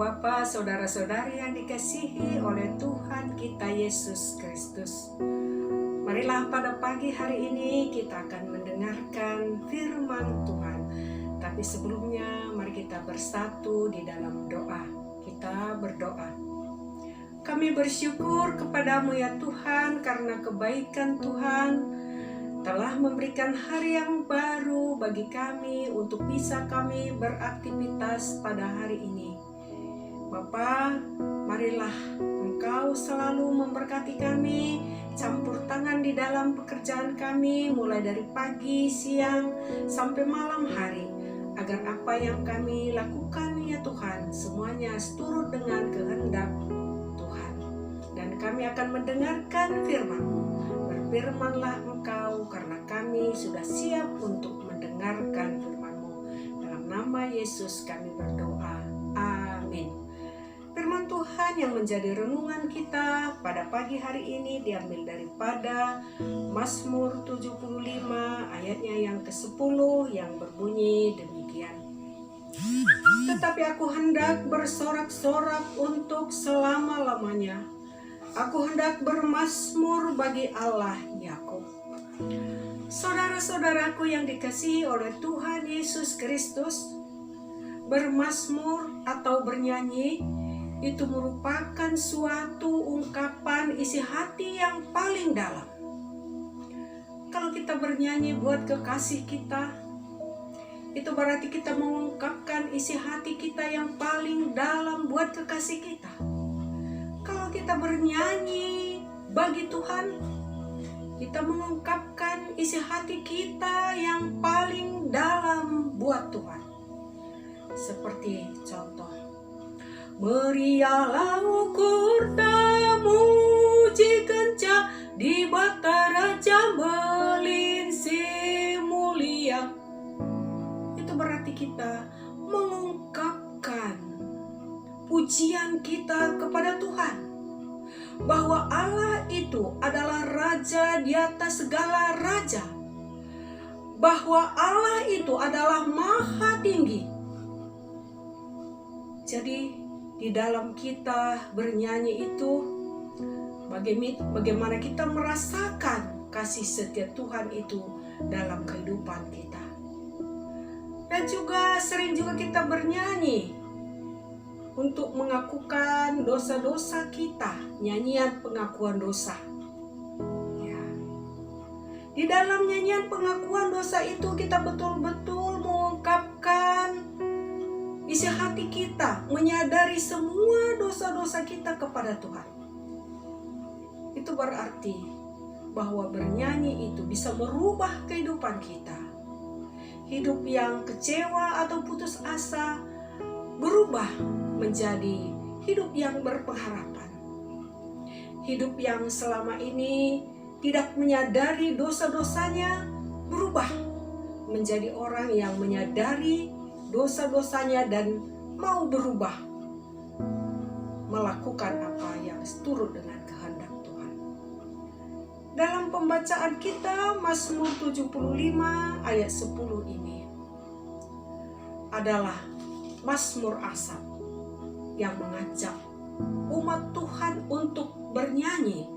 Bapa, saudara-saudari yang dikasihi oleh Tuhan kita Yesus Kristus. Marilah pada pagi hari ini kita akan mendengarkan firman Tuhan. Tapi sebelumnya mari kita bersatu di dalam doa. Kita berdoa. Kami bersyukur kepadamu ya Tuhan karena kebaikan Tuhan telah memberikan hari yang baru bagi kami untuk bisa kami beraktivitas pada hari ini. Bapa, marilah Engkau selalu memberkati kami, campur tangan di dalam pekerjaan kami mulai dari pagi, siang, sampai malam hari, agar apa yang kami lakukan ya Tuhan, semuanya seturut dengan kehendak Tuhan. Dan kami akan mendengarkan firman-Mu. Berfirmanlah Engkau karena kami sudah siap untuk mendengarkan firman-Mu. Dalam nama Yesus kami berdoa. Amin. Firman Tuhan yang menjadi renungan kita pada pagi hari ini diambil daripada Mazmur 75 ayatnya yang ke-10 yang berbunyi demikian. Tetapi aku hendak bersorak-sorak untuk selama-lamanya. Aku hendak bermazmur bagi Allah Yakub. Saudara-saudaraku yang dikasihi oleh Tuhan Yesus Kristus, bermazmur atau bernyanyi itu merupakan suatu ungkapan isi hati yang paling dalam. Kalau kita bernyanyi buat kekasih kita, itu berarti kita mengungkapkan isi hati kita yang paling dalam buat kekasih kita. Kalau kita bernyanyi bagi Tuhan, kita mengungkapkan isi hati kita yang paling dalam buat Tuhan. Seperti contoh, meriahlah ukur muji kencang di batara Jambelin mulia. Itu berarti kita mengungkapkan pujian kita kepada Tuhan, bahwa Allah itu adalah Raja di atas segala raja, bahwa Allah itu adalah Maha Tinggi. Jadi di dalam kita bernyanyi itu bagaimana kita merasakan kasih setia Tuhan itu dalam kehidupan kita. Dan juga sering juga kita bernyanyi untuk mengakukan dosa-dosa kita, nyanyian pengakuan dosa. Ya. Di dalam nyanyian pengakuan dosa itu kita betul-betul mengungkapkan isi hati kita, menyadari semua dosa-dosa kita kepada Tuhan. Itu berarti bahwa bernyanyi itu bisa merubah kehidupan kita. Hidup yang kecewa atau putus asa berubah menjadi hidup yang berpengharapan. Hidup yang selama ini tidak menyadari dosa-dosanya berubah menjadi orang yang menyadari dosa-dosanya dan mau berubah melakukan apa yang seturut dengan kehendak Tuhan. Dalam pembacaan kita Mazmur 75 ayat 10 ini adalah Mazmur Asaf yang mengajak umat Tuhan untuk bernyanyi.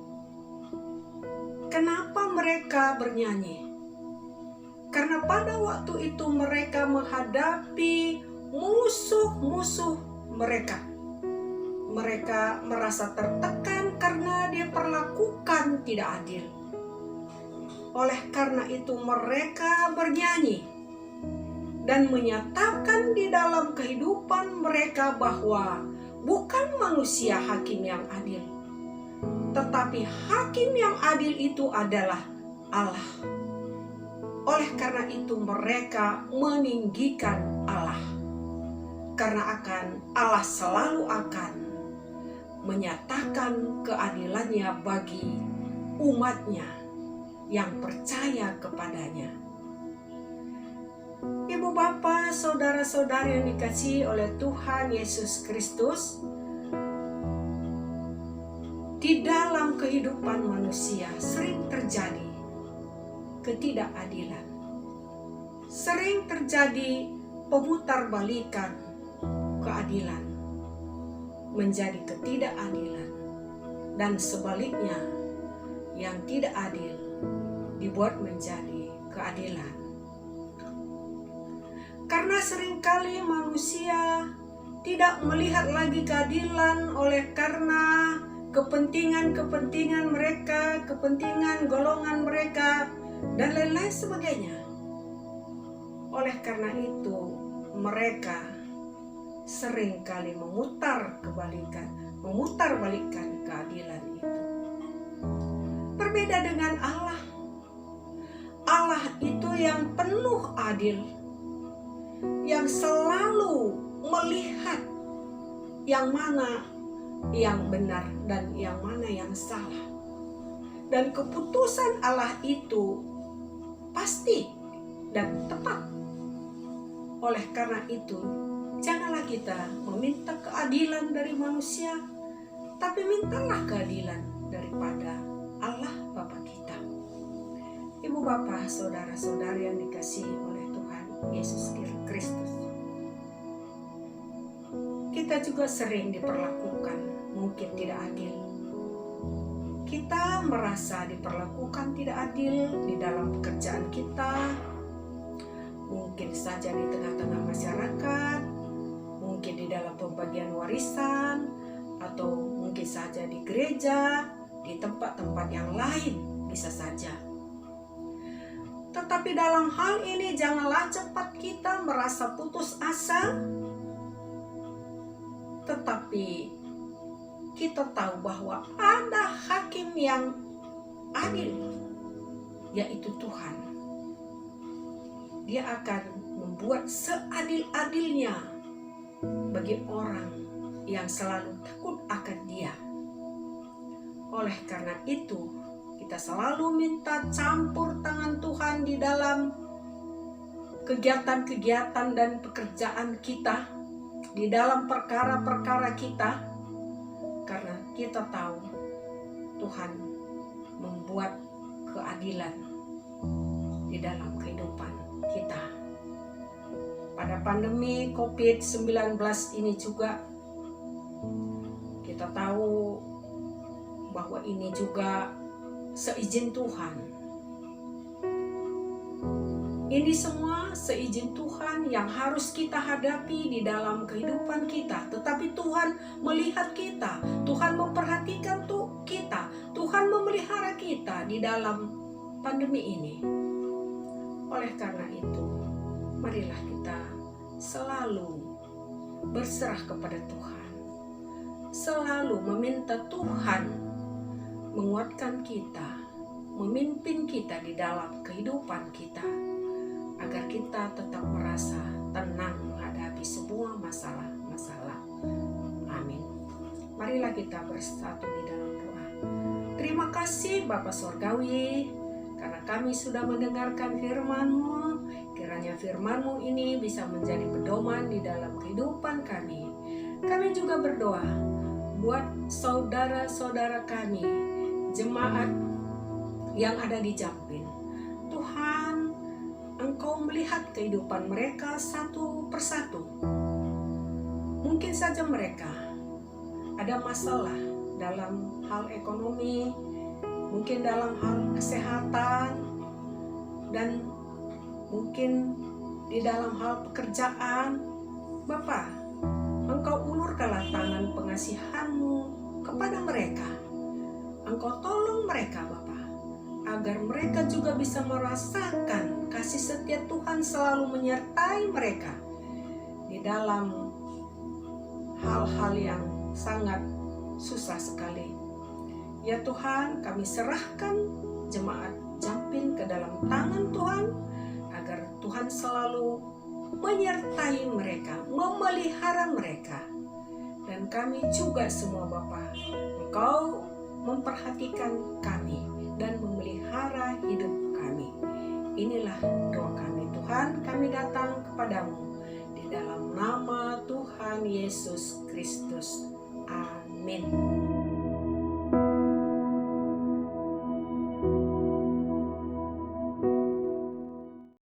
Kenapa mereka bernyanyi? Karena pada waktu itu mereka menghadapi musuh-musuh mereka. Mereka merasa tertekan karena diperlakukan tidak adil. Oleh karena itu mereka bernyanyi dan menyatakan di dalam kehidupan mereka bahwa bukan manusia hakim yang adil, tetapi hakim yang adil itu adalah Allah. Oleh karena itu mereka meninggikan Allah, karena Allah selalu akan menyatakan keadilannya bagi umatnya yang percaya kepadanya. Ibu bapa, saudara-saudari yang dikasihi oleh Tuhan Yesus Kristus, di dalam kehidupan manusia sering terjadi ketidakadilan. Sering terjadi pemutarbalikan keadilan. menjadi ketidakadilan, dan sebaliknya yang tidak adil dibuat menjadi keadilan. Karena seringkali manusia tidak melihat lagi keadilan oleh karena kepentingan mereka, kepentingan golongan mereka, dan lain-lain sebagainya. Oleh karena itu, mereka seringkali memutarbalikkan keadilan itu. Berbeda dengan Allah. Allah itu yang penuh adil, yang selalu melihat yang mana yang benar dan yang mana yang salah. Dan keputusan Allah itu pasti dan tepat. Oleh karena itu, janganlah kita meminta keadilan dari manusia, tapi mintalah keadilan daripada Allah Bapa kita. Ibu Bapa, saudara-saudari yang dikasihi oleh Tuhan Yesus Kristus, kita juga sering diperlakukan mungkin tidak adil. Kita merasa diperlakukan tidak adil di dalam pekerjaan kita, mungkin saja di tengah-tengah masyarakat, mungkin di dalam pembagian warisan, atau mungkin saja di gereja, di tempat-tempat yang lain bisa saja. Tetapi dalam hal ini janganlah cepat kita merasa putus asa, tetapi kita tahu bahwa ada hakim yang adil, yaitu Tuhan. Dia akan membuat seadil-adilnya bagi orang yang selalu takut akan Dia. Oleh karena itu, kita selalu minta campur tangan Tuhan di dalam kegiatan-kegiatan dan pekerjaan kita, di dalam perkara-perkara kita, karena kita tahu Tuhan membuat keadilan di dalam kehidupan kita. Pada pandemi COVID-19 ini juga kita tahu bahwa ini juga seizin Tuhan. Ini semua seizin Tuhan yang harus kita hadapi di dalam kehidupan kita. Tetapi Tuhan melihat kita, Tuhan memperhatikan kita, Tuhan memelihara kita di dalam pandemi ini. Oleh karena itu, marilah kita selalu berserah kepada Tuhan, selalu meminta Tuhan menguatkan kita, memimpin kita di dalam kehidupan kita, agar kita tetap merasa tenang menghadapi semua masalah-masalah. Amin. Marilah kita bersatu di dalam doa. Terima kasih Bapa Sorgawi, karena kami sudah mendengarkan firman-Mu. Kiranya firman-Mu ini bisa menjadi pedoman di dalam kehidupan kami. Kami juga berdoa buat saudara-saudara kami, jemaat yang ada di Jampin. Tuhan, Engkau melihat kehidupan mereka satu persatu. Mungkin saja mereka ada masalah dalam hal ekonomi, mungkin dalam hal kesehatan, dan mungkin di dalam hal pekerjaan. Bapa, Engkau ulurkanlah tangan pengasihan-Mu kepada mereka. Engkau tolong mereka, Bapa, agar mereka juga bisa merasakan kasih setia Tuhan selalu menyertai mereka di dalam hal-hal yang sangat susah sekali. Ya Tuhan, kami serahkan jemaat Jampin ke dalam tangan Tuhan, agar Tuhan selalu menyertai mereka, memelihara mereka. Dan kami juga semua Bapa, Engkau memperhatikan kami dan memelihara hidup kami. Inilah doa kami Tuhan, kami datang kepadamu di dalam nama Tuhan Yesus Kristus. Amin.